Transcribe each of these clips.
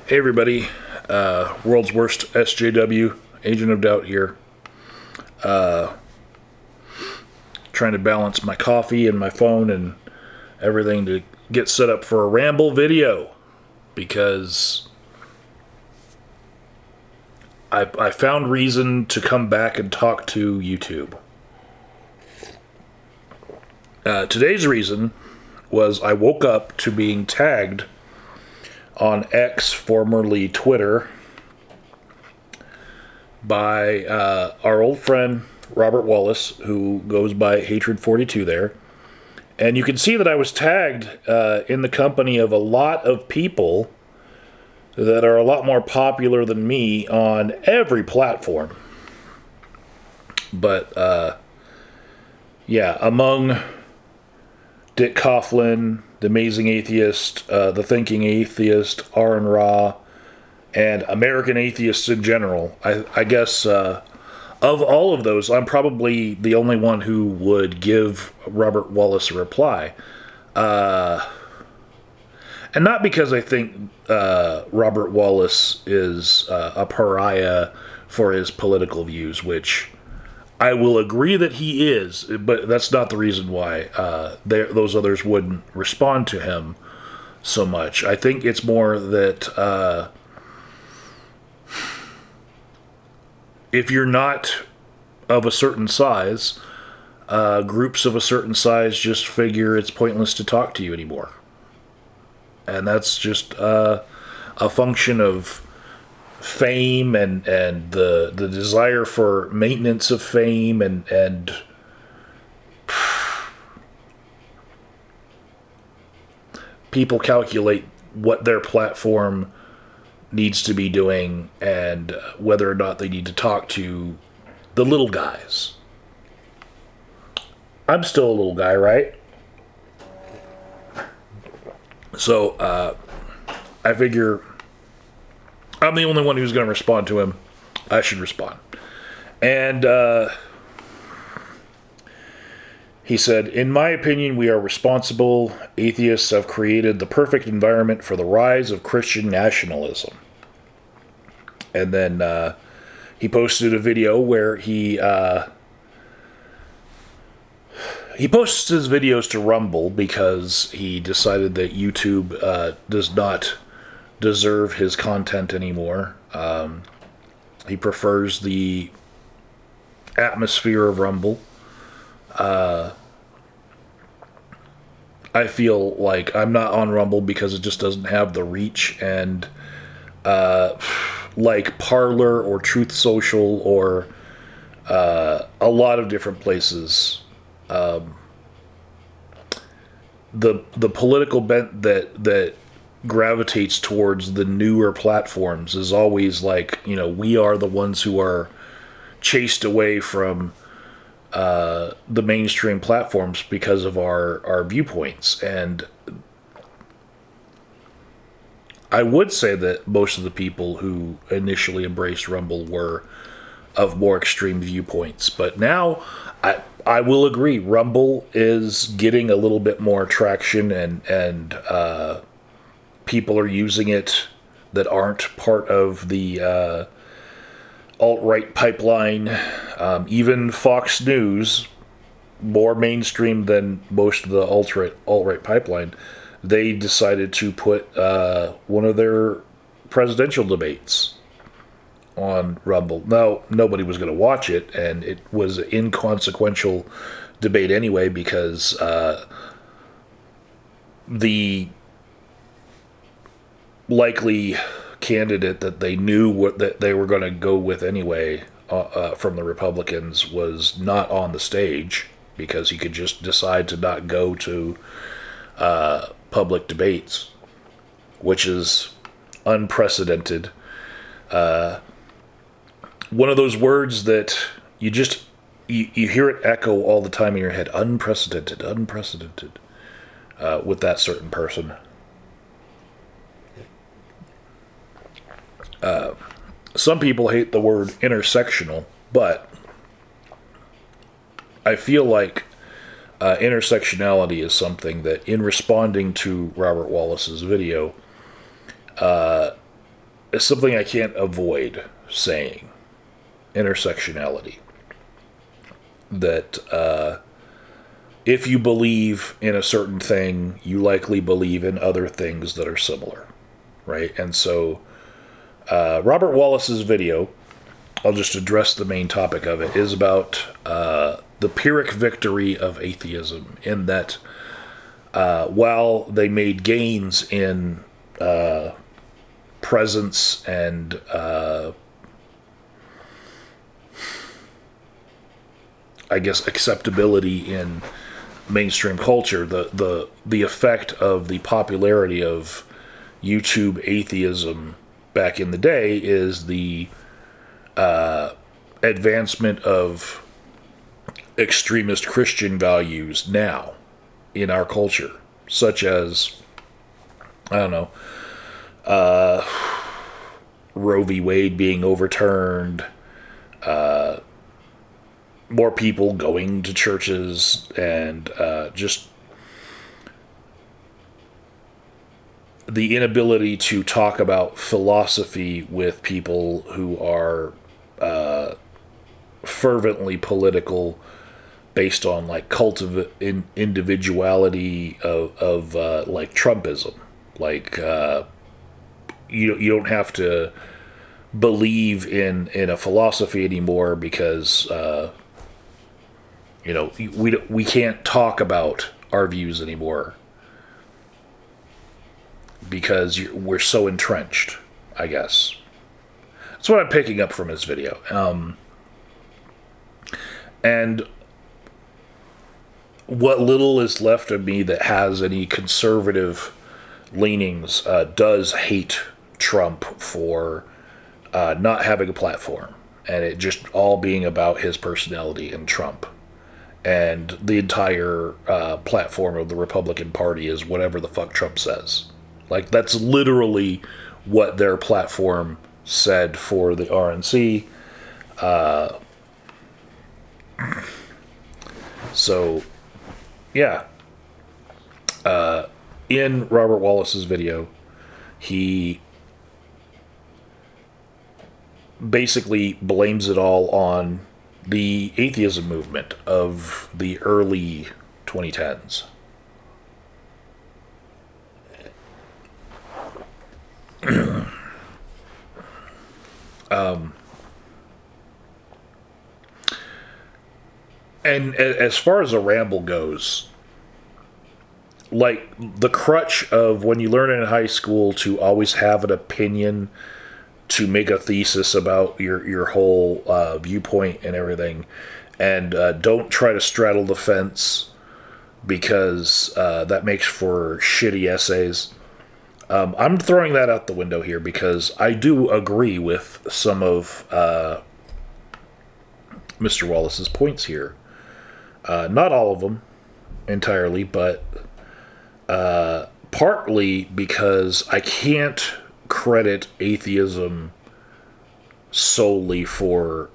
Hey everybody, world's worst SJW, Agent of Doubt here. Trying to balance my coffee and my phone and everything to get set up for a Ramble video, because I found reason to come back and talk to YouTube. Today's reason was I woke up to being tagged on X, formerly Twitter, by our old friend Robert Wallace, who goes by H8red42 there. And you can see that I was tagged in the company of a lot of people that are a lot more popular than me on every platform. But, yeah, among Dick Coughlin, The Amazing Atheist, The Thinking Atheist, R and Ra, and American Atheists in general, I guess of all of those, I'm probably the only one who would give Robert Wallace a reply. And not because I think Robert Wallace is a pariah for his political views, which I will agree that he is, but that's not the reason why those others wouldn't respond to him so much. I think it's more that if you're not of a certain size, groups of a certain size just figure it's pointless to talk to you anymore. And that's just a function of fame and the desire for maintenance of fame and people calculate what their platform needs to be doing and whether or not they need to talk to the little guys. I'm still a little guy, right? So I figure I'm the only one who's going to respond to him. I should respond. And he said, "In my opinion, we are responsible. Atheists have created the perfect environment for the rise of Christian nationalism." And then he posted a video where he posts his videos to Rumble because he decided that YouTube does not deserve his content anymore. He prefers the atmosphere of Rumble. I feel like I'm not on Rumble because it just doesn't have the reach and like Parler or Truth Social or a lot of different places. The political bent that gravitates towards the newer platforms is always like, we are the ones who are chased away from the mainstream platforms because of our viewpoints. And I would say that most of the people who initially embraced Rumble were of more extreme viewpoints, but now I will agree, Rumble is getting a little bit more traction, and people are using it that aren't part of the alt-right pipeline. Even Fox News, more mainstream than most of the alt-right pipeline, they decided to put one of their presidential debates on Rumble. Now, nobody was going to watch it, and it was an inconsequential debate anyway, because the likely candidate that they knew that they were going to go with anyway from the Republicans was not on the stage, because he could just decide to not go to public debates, which is unprecedented. One of those words that you hear it echo all the time in your head: unprecedented, unprecedented, with that certain person. Some people hate the word intersectional, but I feel like intersectionality is something that, in responding to Robert Wallace's video, is something I can't avoid saying. Intersectionality. That if you believe in a certain thing, you likely believe in other things that are similar, right? And so Robert Wallace's video, I'll just address the main topic of it, is about the pyrrhic victory of atheism, in that while they made gains in presence and I guess acceptability in mainstream culture, the effect of the popularity of YouTube atheism back in the day is the advancement of extremist Christian values now in our culture, such as, I don't know, Roe v. Wade being overturned, more people going to churches, and just the inability to talk about philosophy with people who are fervently political, based on like cult of individuality of like Trumpism. Like you don't have to believe in a philosophy anymore because we can't talk about our views anymore because we're so entrenched, I guess. That's what I'm picking up from his video. And what little is left of me that has any conservative leanings does hate Trump for not having a platform, and it just all being about his personality and Trump. And the entire platform of the Republican Party is whatever the fuck Trump says. Like, that's literally what their platform said for the RNC. So, yeah. In Robert Wallace's video, he basically blames it all on the atheism movement of the early 2010s. And as far as a ramble goes, like the crutch of when you learn in high school to always have an opinion, to make a thesis about your whole viewpoint and everything, and don't try to straddle the fence because that makes for shitty essays. I'm throwing that out the window here because I do agree with some of Mr. Wallace's points here. Not all of them entirely, but partly because I can't credit atheism solely for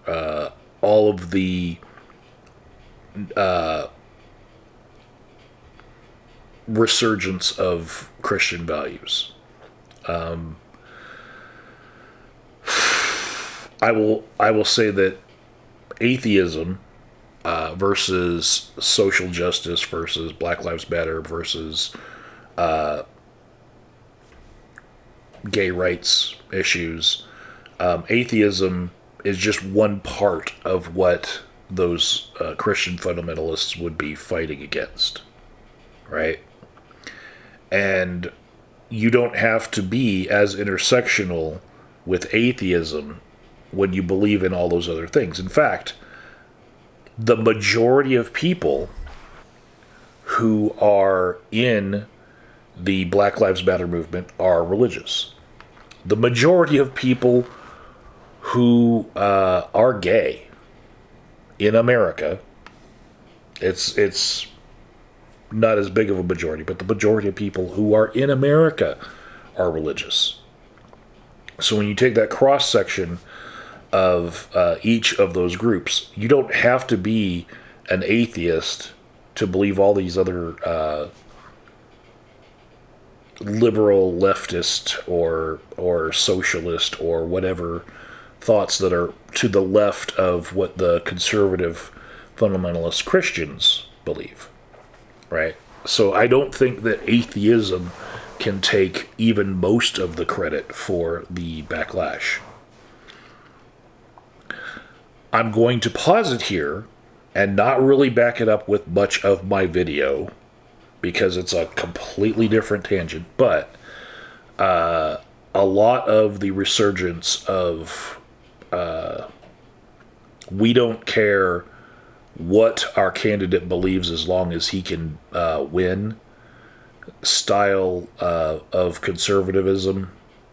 all of the resurgence of Christian values. I will say that atheism versus social justice versus Black Lives Matter versus gay rights issues, atheism is just one part of what those Christian fundamentalists would be fighting against, right? And you don't have to be as intersectional with atheism when you believe in all those other things. In fact, the majority of people who are in the Black Lives Matter movement are religious. The majority of people who are gay in America, it's not as big of a majority, but the majority of people who are in America are religious. So when you take that cross-section of each of those groups, you don't have to be an atheist to believe all these other liberal leftist or socialist or whatever thoughts that are to the left of what the conservative fundamentalist Christians believe, right? So I don't think that atheism can take even most of the credit for the backlash. I'm going to pause it here and not really back it up with much of my video because it's a completely different tangent, but a lot of the resurgence of we don't care what our candidate believes as long as he can win style of conservatism,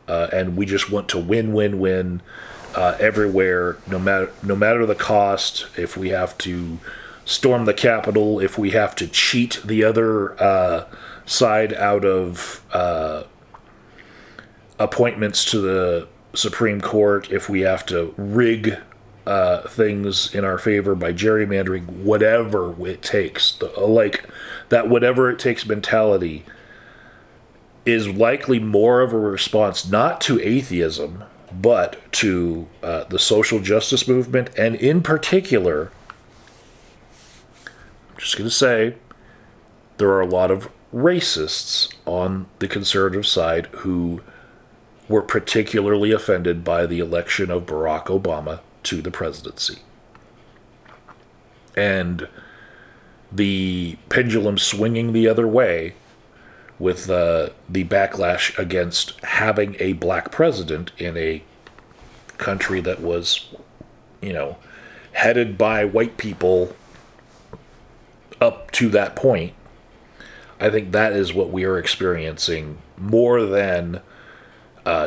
and we just want to win everywhere, no matter the cost. If we have to storm the Capitol, if we have to cheat the other side out of appointments to the Supreme Court, if we have to rig things in our favor by gerrymandering, whatever it takes. That whatever it takes mentality is likely more of a response not to atheism, but to the social justice movement, and in particular, I'm just going to say, there are a lot of racists on the conservative side who were particularly offended by the election of Barack Obama to the presidency. And the pendulum swinging the other way with the backlash against having a black president in a country that was, headed by white people up to that point. I think that is what we are experiencing more than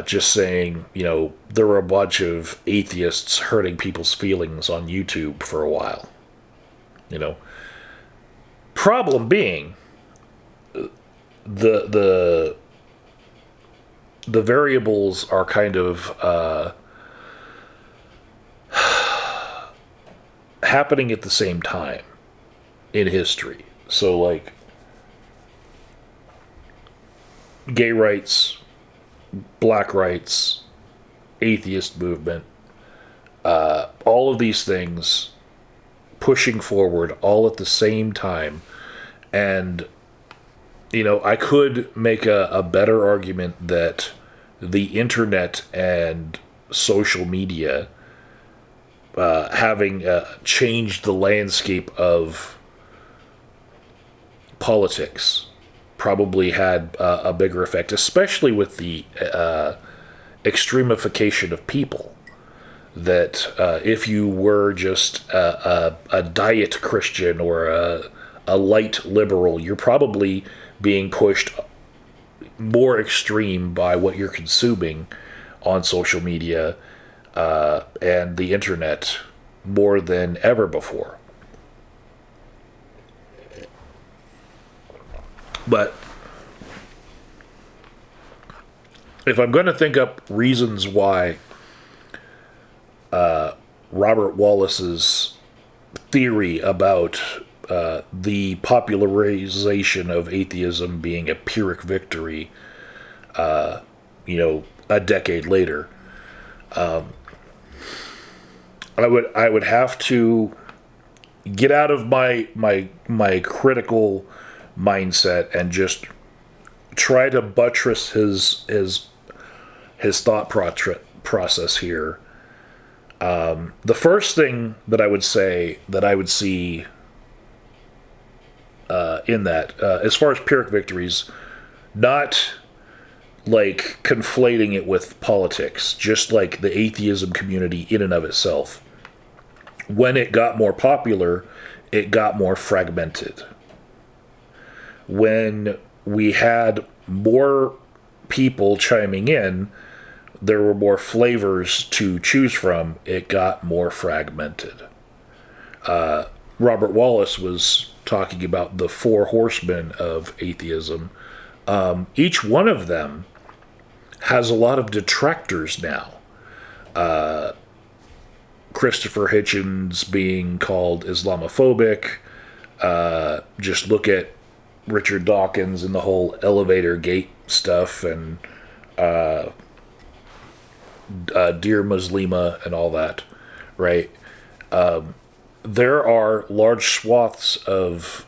just saying, there were a bunch of atheists hurting people's feelings on YouTube for a while. Problem being, the variables are kind of happening at the same time in history. So, gay rights, black rights, atheist movement, all of these things pushing forward all at the same time. And, I could make a better argument that the internet and social media having changed the landscape of politics probably had a bigger effect, especially with the extremification of people. That if you were just a diet Christian or a light liberal, you're probably being pushed more extreme by what you're consuming on social media and the internet more than ever before. But if I'm going to think up reasons why Robert Wallace's theory about the popularization of atheism being a pyrrhic victory, a decade later, I would have to get out of my critical mindset and just try to buttress his thought process here. The first thing that I would say that I would see in that, as far as pyrrhic victories, not like conflating it with politics, just like the atheism community in and of itself. When it got more popular, it got more fragmented. When we had more people chiming in, there were more flavors to choose from, it got more fragmented. Robert Wallace was talking about the Four Horsemen of atheism. Each one of them has a lot of detractors now. Christopher Hitchens being called Islamophobic. Just look at Richard Dawkins and the whole elevator gate stuff and Dear Muslima and all that, right? There are large swaths of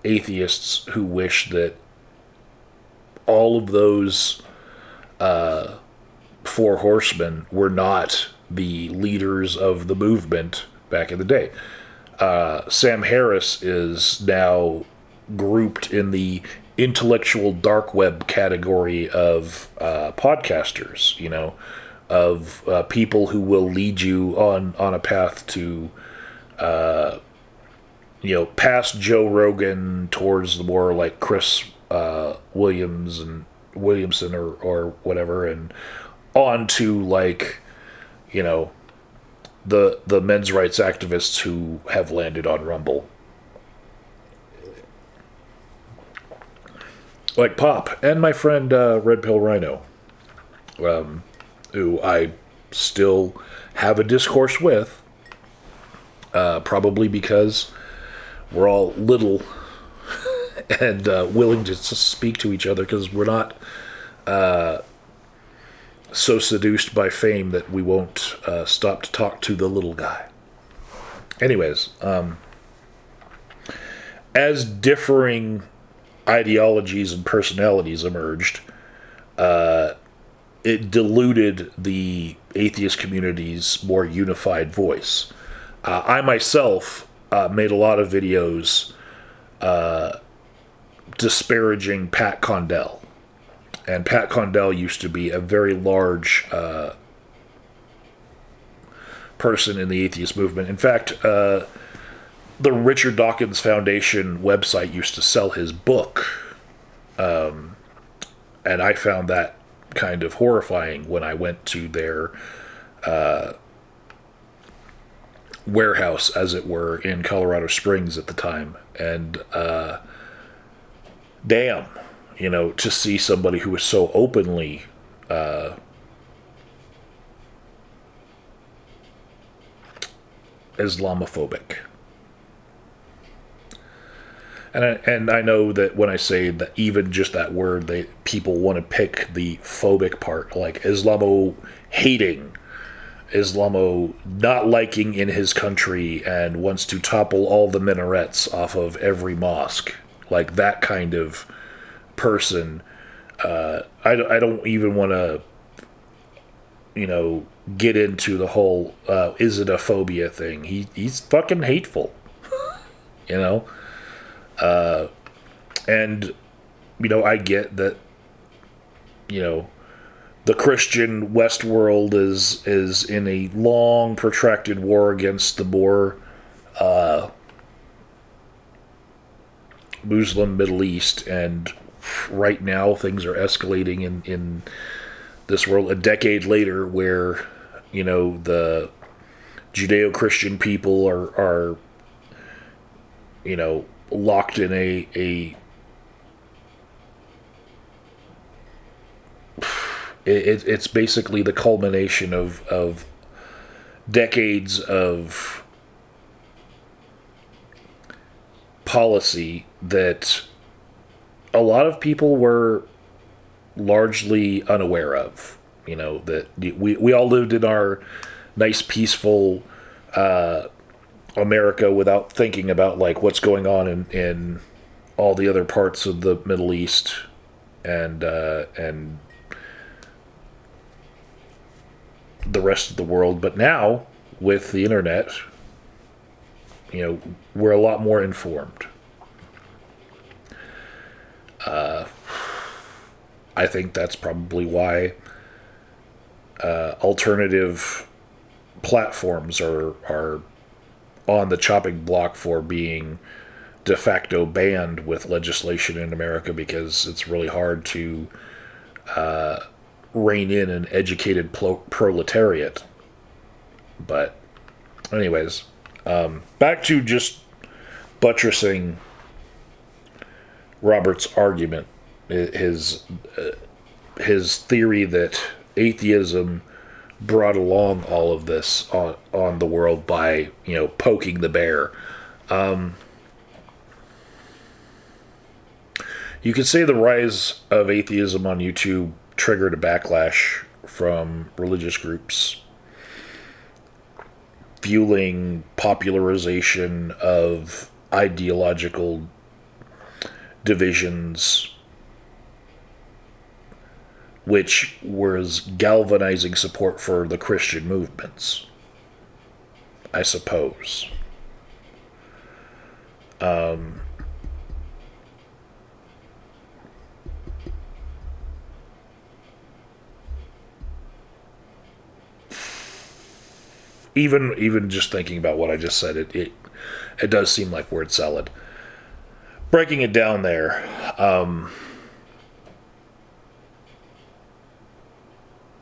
atheists who wish that all of those Four Horsemen were not the leaders of the movement back in the day. Sam Harris is now grouped in the intellectual dark web category of podcasters, of people who will lead you on a path to, past Joe Rogan towards the more like Chris Williamson or whatever, and on to like, the men's rights activists who have landed on Rumble. Like Pop and my friend Red Pill Rhino, who I still have a discourse with, probably because we're all little and willing to speak to each other because we're not so seduced by fame that we won't stop to talk to the little guy. Anyways, as differing ideologies and personalities emerged, it diluted the atheist community's more unified voice. I myself made a lot of videos disparaging Pat Condell. And Pat Condell used to be a very large person in the atheist movement. In fact, the Richard Dawkins Foundation website used to sell his book. And I found that kind of horrifying when I went to their warehouse, as it were, in Colorado Springs at the time. And damn, to see somebody who was so openly Islamophobic. And I know that when I say that, even just that word, people want to pick the phobic part, like Islamo-hating, Islamo-not liking in his country, and wants to topple all the minarets off of every mosque. Like that kind of person. I don't even want to, get into the whole is it a phobia thing. He's fucking hateful, and I get that, the Christian West world is in a long protracted war against the more Muslim Middle East, and right now things are escalating in this world a decade later, where the Judeo-Christian people are locked in it's basically the culmination of decades of policy that a lot of people were largely unaware of. That we all lived in our nice, peaceful America without thinking about like what's going on in all the other parts of the Middle East and the rest of the world. But now, with the internet, we're a lot more informed. I think that's probably why alternative platforms are on the chopping block for being de facto banned with legislation in America, because it's really hard to rein in an educated proletariat. But anyways, back to just buttressing Robert's argument, his theory that atheism brought along all of this on the world by, poking the bear. You could say the rise of atheism on YouTube triggered a backlash from religious groups, fueling popularization of ideological divisions, which was galvanizing support for the Christian movements, I suppose. Even just thinking about what I just said, it does seem like word salad. Breaking it down there,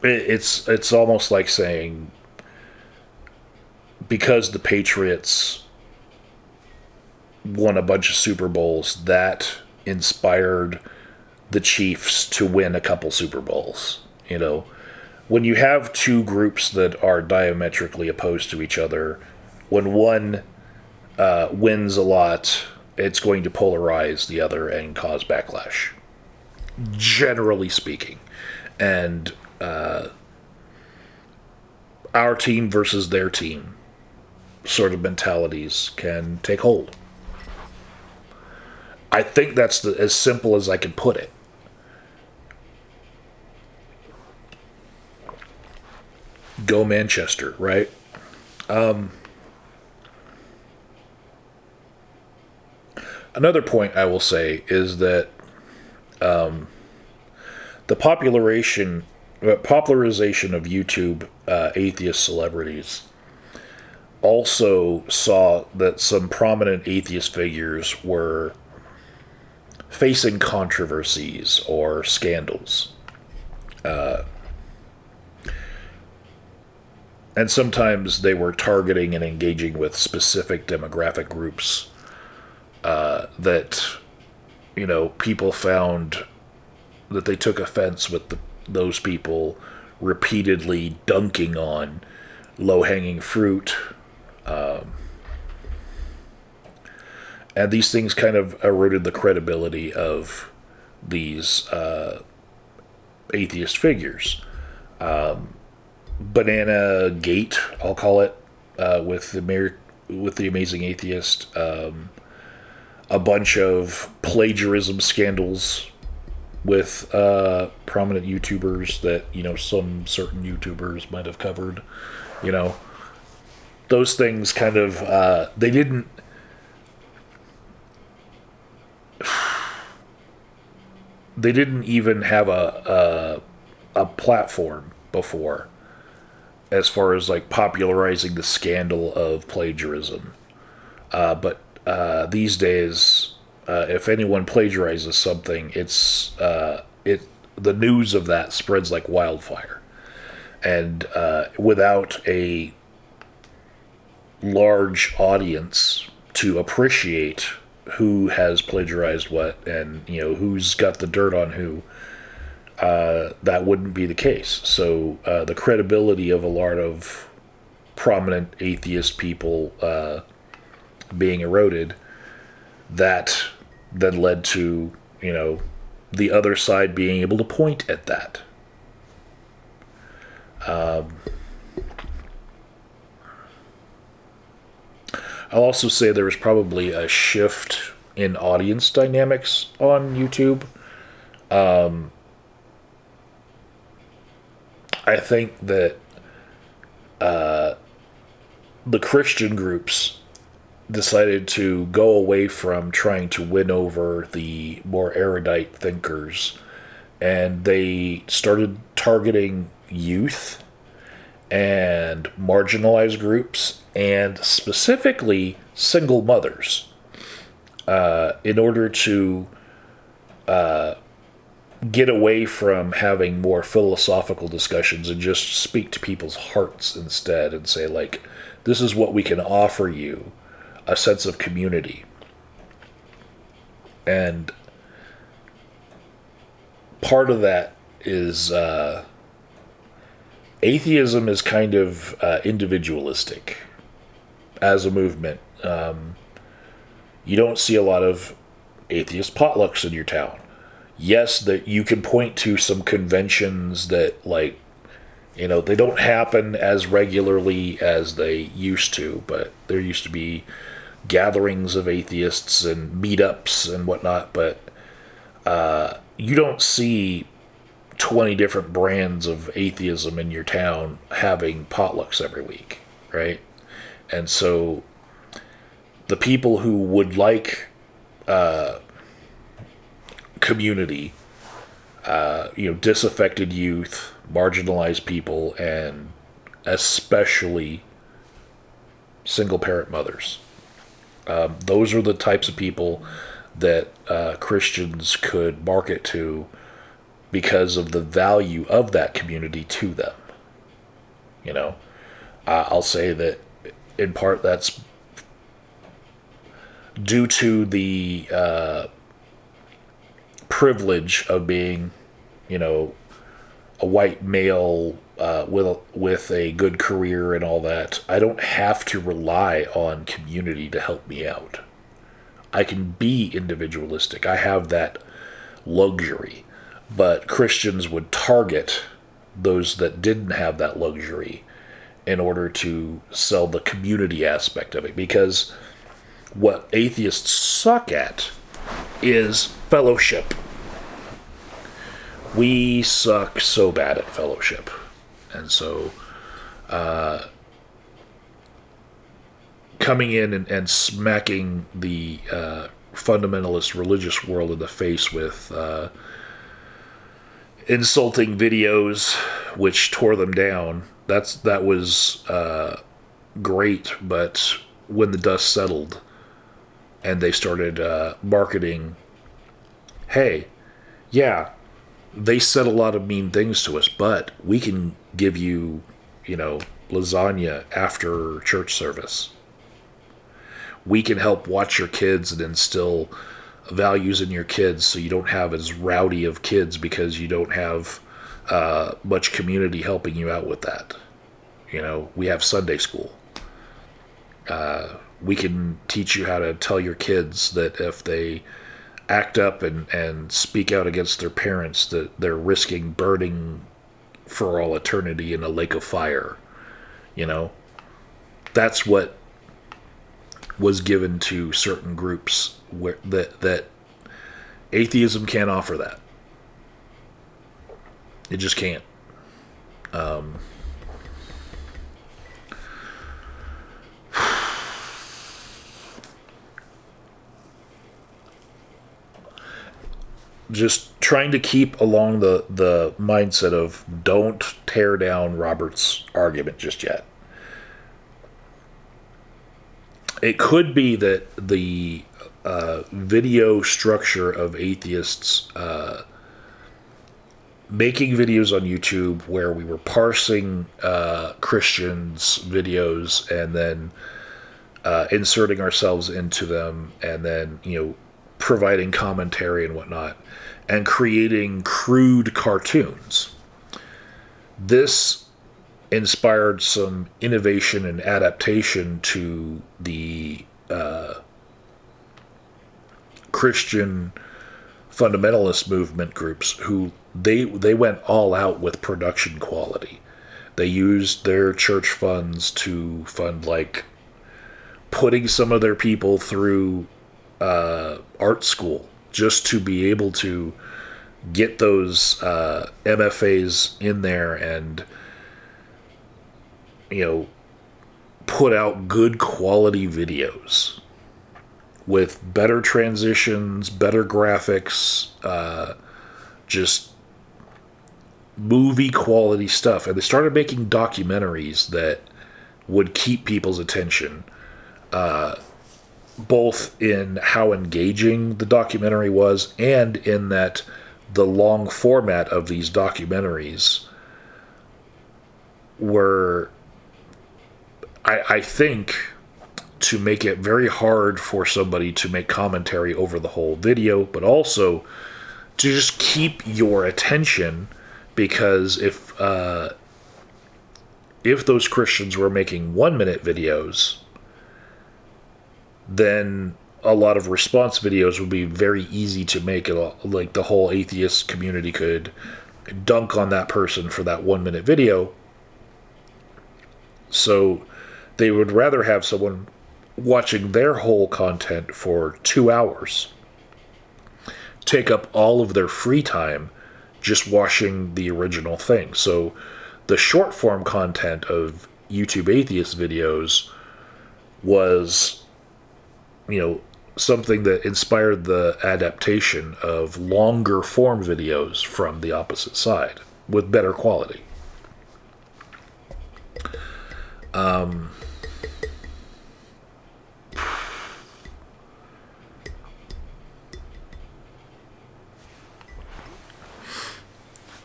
it's almost like saying, because the Patriots won a bunch of Super Bowls, that inspired the Chiefs to win a couple Super Bowls. You know, when you have two groups that are diametrically opposed to each other, when one wins a lot, it's going to polarize the other and cause backlash, generally speaking. And our team versus their team sort of mentalities can take hold. I think that's as simple as I can put it. Go Manchester, right? Another point I will say is that the popularization of YouTube atheist celebrities also saw that some prominent atheist figures were facing controversies or scandals. And sometimes they were targeting and engaging with specific demographic groups that, you know, people found that they took offense with those people repeatedly dunking on low-hanging fruit. And these things kind of eroded the credibility of these atheist figures. Banana Gate, I'll call it, with the Amazing Atheist. A bunch of plagiarism scandals with prominent YouTubers that, you know, some certain YouTubers might have covered. You know, those things kind of they didn't even have a platform before, as far as like popularizing the scandal of plagiarism. But these days, if anyone plagiarizes something, the news of that spreads like wildfire. And without a large audience to appreciate who has plagiarized what and, you know, who's got the dirt on who, that wouldn't be the case. So the credibility of a lot of prominent atheist people being eroded, that then led to, you know, the other side being able to point at that. I'll also say there was probably a shift in audience dynamics on YouTube. I think that the Christian groups decided to go away from trying to win over the more erudite thinkers, and they started targeting youth and marginalized groups, and specifically single mothers, in order to get away from having more philosophical discussions and just speak to people's hearts instead and say, like, this is what we can offer you, a sense of community. And part of that is atheism is kind of individualistic as a movement. You don't see a lot of atheist potlucks in your town. yes, that you can point to some conventions that, like, they don't happen as regularly as they used to, but there used to be gatherings of atheists and meetups and whatnot, but you don't see 20 different brands of atheism in your town having potlucks every week, right? And so the people who would like community, disaffected youth, marginalized people, and especially single parent mothers. Those are the types of people that Christians could market to because of the value of that community to them. I'll say that in part that's due to the privilege of being, a white male with a good career and all that. I don't have to rely on community to help me out. I can be individualistic. I have that luxury. But Christians would target those that didn't have that luxury in order to sell the community aspect of it. Because what atheists suck at is fellowship. We suck so bad at fellowship. And so coming in and smacking the fundamentalist religious world in the face with insulting videos which tore them down, that was great. But when the dust settled and they started marketing, hey, yeah, they said a lot of mean things to us, but we can give you, lasagna after church service. We can help watch your kids and instill values in your kids so you don't have as rowdy of kids because you don't have much community helping you out with that. We have Sunday school. We can teach you how to tell your kids that if they act up and speak out against their parents, that they're risking burning for all eternity in a lake of fire. That's what was given to certain groups where that atheism can't offer that. It just can't. Just trying to keep along the mindset of don't tear down Robert's argument just yet. It could be that the video structure of atheists making videos on YouTube where we were parsing Christians' videos and then inserting ourselves into them and then, providing commentary and whatnot, and creating crude cartoons. This inspired some innovation and adaptation to the Christian fundamentalist movement groups who they went all out with production quality. They used their church funds to fund, like, putting some of their people through art school just to be able to get those MFAs in there and put out good quality videos with better transitions, better graphics, just movie quality stuff. And they started making documentaries that would keep people's attention, both in how engaging the documentary was and in that the long format of these documentaries were, I think, to make it very hard for somebody to make commentary over the whole video, but also to just keep your attention, because if those Christians were making 1 minute videos, then a lot of response videos would be very easy to make. Like the whole atheist community could dunk on that person for that 1 minute video. So they would rather have someone watching their whole content for 2 hours take up all of their free time just watching the original thing. So the short form content of YouTube atheist videos was, something that inspired the adaptation of longer form videos from the opposite side with better quality.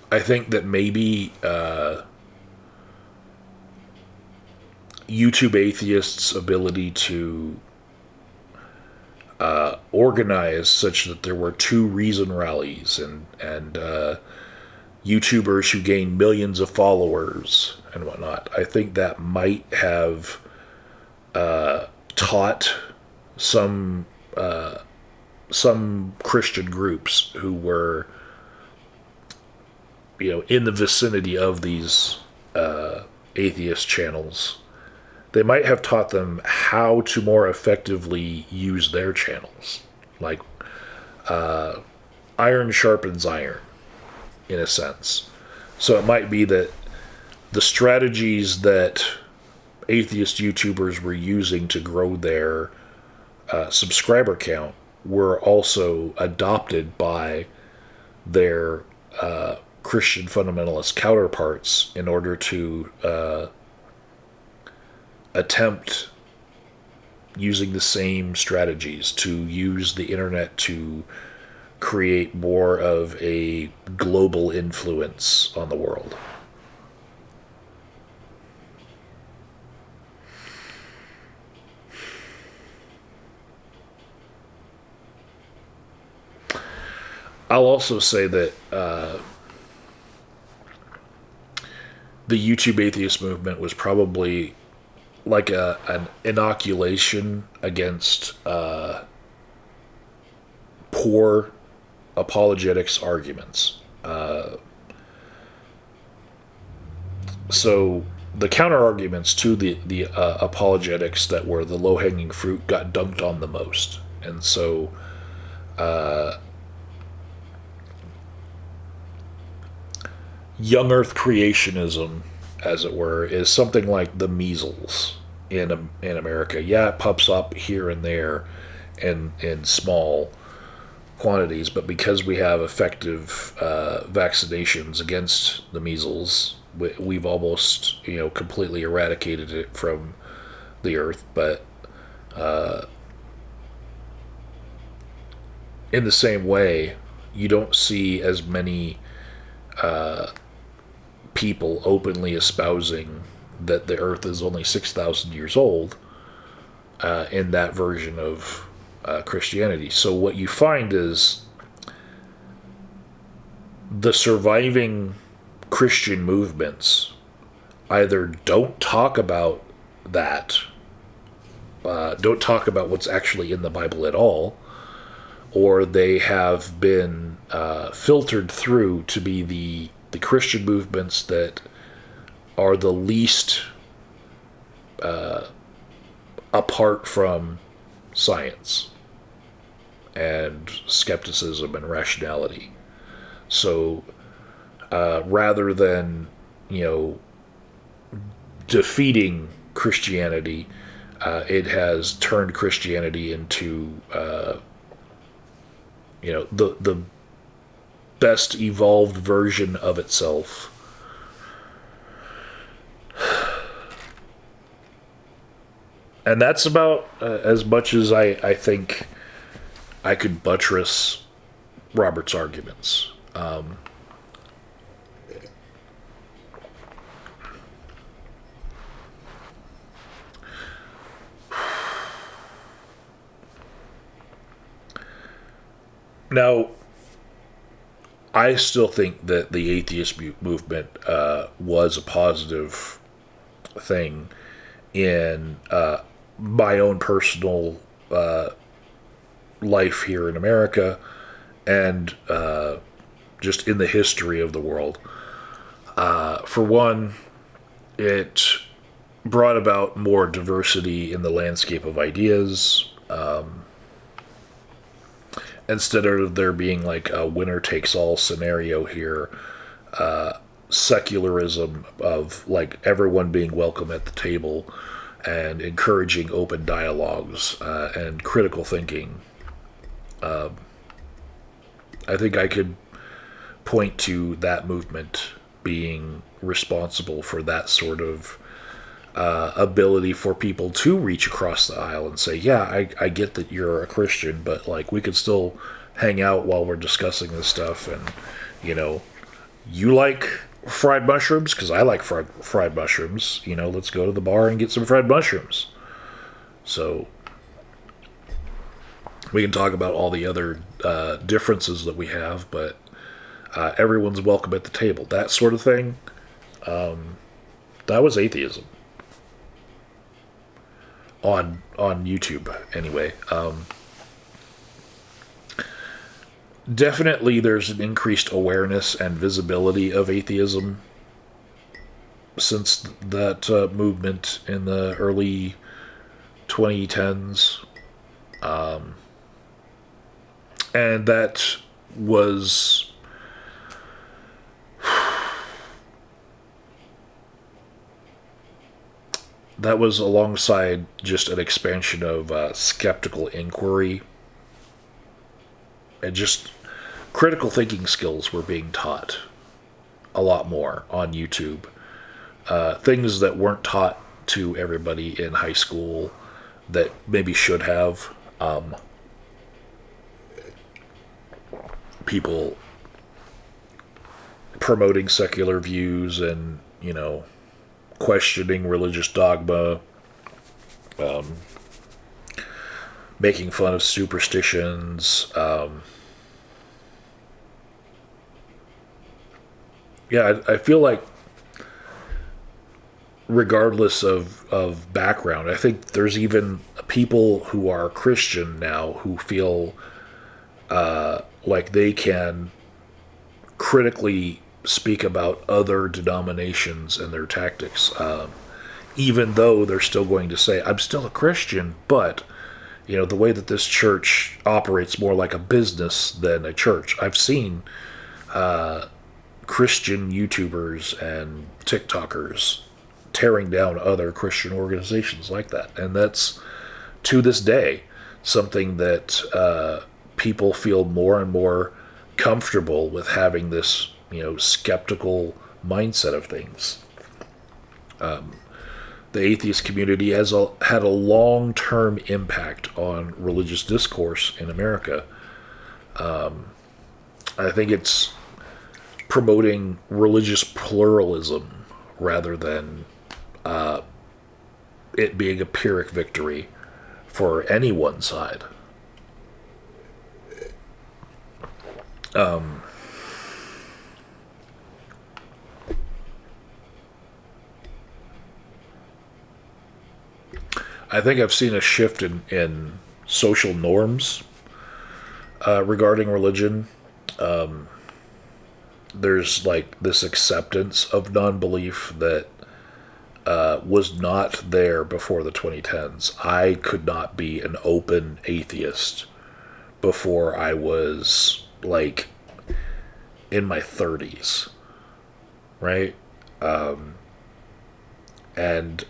I think that maybe YouTube atheists' ability to organize such that there were 2 reason rallies and YouTubers who gained millions of followers and whatnot. I think that might have taught some Christian groups who were, in the vicinity of these atheist channels. They might have taught them how to more effectively use their channels. Like, iron sharpens iron, in a sense. So it might be that the strategies that atheist YouTubers were using to grow their subscriber count were also adopted by their Christian fundamentalist counterparts in order to attempt using the same strategies to use the internet to create more of a global influence on the world. I'll also say that the YouTube atheist movement was probably like an inoculation against poor apologetics arguments. So the counter arguments to the apologetics that were the low-hanging fruit got dunked on the most. And so young earth creationism, as it were, is something like the measles in America. Yeah, it pops up here and there in small quantities, but because we have effective vaccinations against the measles, we've almost completely eradicated it from the earth. But in the same way, you don't see as many people openly espousing that the earth is only 6,000 years old in that version of Christianity. So what you find is the surviving Christian movements either don't talk about that, don't talk about what's actually in the Bible at all, or they have been filtered through to be the Christian movements that are the least apart from science and skepticism and rationality. So rather than defeating Christianity, it has turned Christianity into the best evolved version of itself. And that's about as much as I think I could buttress Robert's arguments. Now, I still think that the atheist movement was a positive thing in my own personal life here in America and just in the history of the world. For one, it brought about more diversity in the landscape of ideas. Instead of there being like a winner takes all scenario here, secularism of like everyone being welcome at the table and encouraging open dialogues and critical thinking. I think I could point to that movement being responsible for that sort of ability for people to reach across the aisle and say, yeah, I get that you're a Christian, but like we could still hang out while we're discussing this stuff. And, you know, you like fried mushrooms? Because I like fried mushrooms. You know, let's go to the bar and get some fried mushrooms. So we can talk about all the other differences that we have, but everyone's welcome at the table. That sort of thing. That was atheism. On YouTube, anyway. Definitely there's an increased awareness and visibility of atheism since that movement in the early 2010s. And that was alongside just an expansion of skeptical inquiry, and just critical thinking skills were being taught a lot more on YouTube. Things that weren't taught to everybody in high school that maybe should have. People promoting secular views and, you know, questioning religious dogma, making fun of superstitions. I feel like regardless of background, I think there's even people who are Christian now who feel like they can critically speak about other denominations and their tactics, even though they're still going to say, I'm still a Christian, but, you know, the way that this church operates more like a business than a church. I've seen Christian YouTubers and TikTokers tearing down other Christian organizations like that. And that's, to this day, something that people feel more and more comfortable with, having this, you know, skeptical mindset of things. The atheist community has had a long-term impact on religious discourse in America. I think it's promoting religious pluralism rather than it being a pyrrhic victory for any one side. I think I've seen a shift in social norms regarding religion. There's like this acceptance of non-belief that was not there before the 2010s. I could not be an open atheist before I was like in my 30s, right? And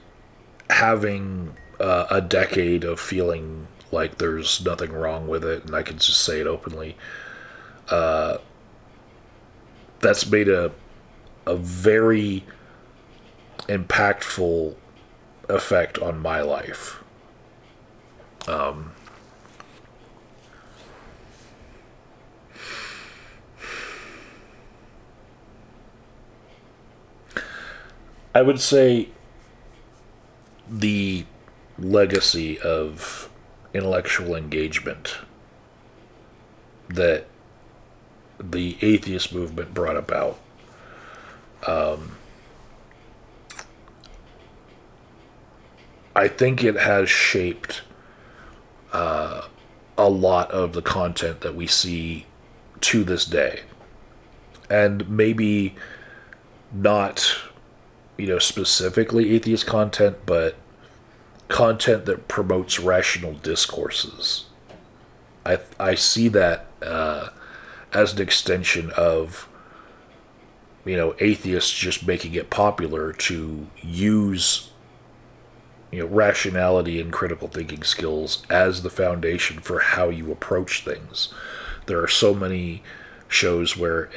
having a decade of feeling like there's nothing wrong with it and I can just say it openly, that's made a very impactful effect on my life. I would say the legacy of intellectual engagement that the atheist movement brought about, I think it has shaped a a lot of the content that we see to this day. And maybe not, specifically atheist content, but content that promotes rational discourses. I see that as an extension of, atheists just making it popular to use, rationality and critical thinking skills as the foundation for how you approach things. There are so many shows where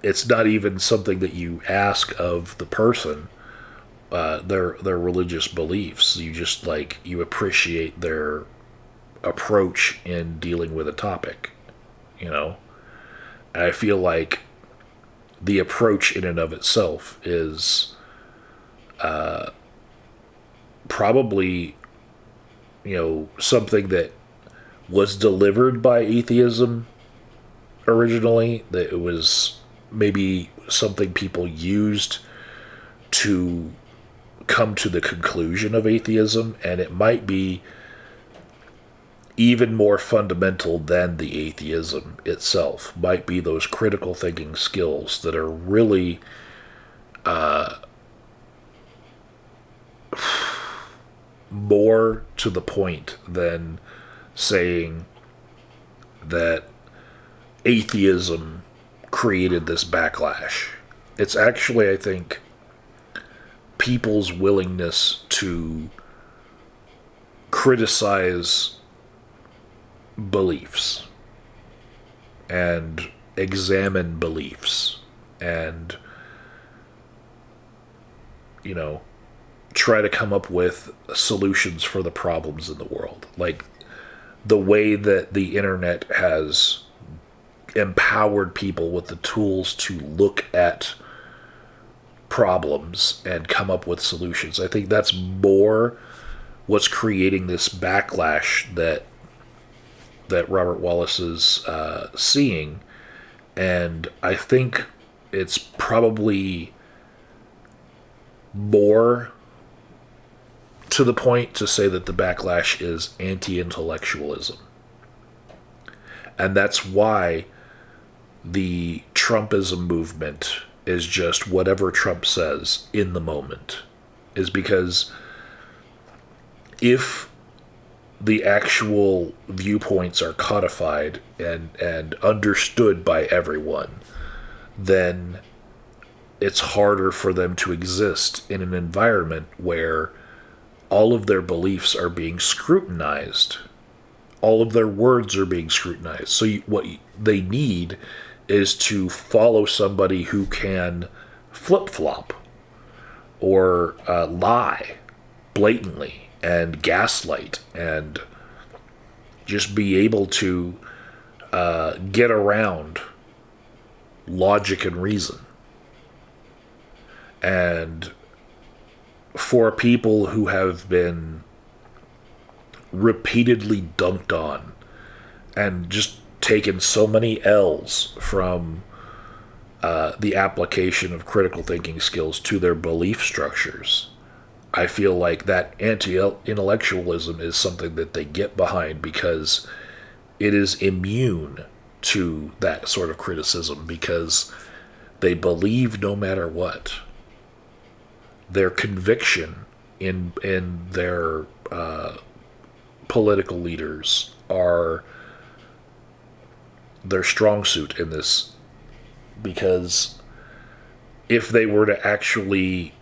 it's not even something that you ask of the person, their religious beliefs. You just you appreciate their approach in dealing with a topic, And I feel like the approach in and of itself is probably something that was delivered by atheism originally, that it was maybe something people used to come to the conclusion of atheism, and it might be even more fundamental than the atheism itself. Might be those critical thinking skills that are really more to the point than saying that atheism created this backlash. It's actually, I think, people's willingness to criticize beliefs and examine beliefs and, try to come up with solutions for the problems in the world. Like the way that the internet has empowered people with the tools to look at problems and come up with solutions. I think that's more what's creating this backlash that Robert Wallace is seeing. And I think it's probably more to the point to say that the backlash is anti-intellectualism. And that's why the Trumpism movement is just whatever Trump says in the moment. Is because if the actual viewpoints are codified and understood by everyone, then it's harder for them to exist in an environment where all of their beliefs are being scrutinized. All of their words are being scrutinized. So what they need is to follow somebody who can flip-flop or lie blatantly and gaslight and just be able to get around logic and reason. And for people who have been repeatedly dunked on and just taken so many L's from the application of critical thinking skills to their belief structures, I feel like that anti-intellectualism is something that they get behind because it is immune to that sort of criticism, because they believe no matter what. Their conviction in their political leaders are their strong suit in this, because if they were to actually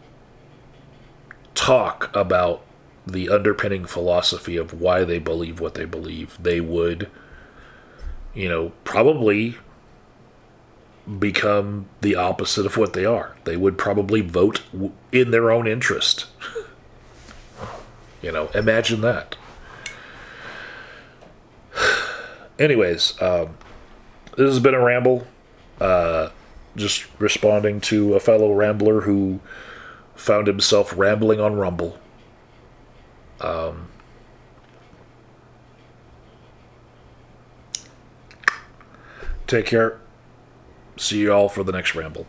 talk about the underpinning philosophy of why they believe what they believe, they would, probably become the opposite of what they are. They would probably vote in their own interest. Imagine that. Anyways, this has been a ramble. Just responding to a fellow rambler who found himself rambling on Rumble. Take care. See you all for the next ramble.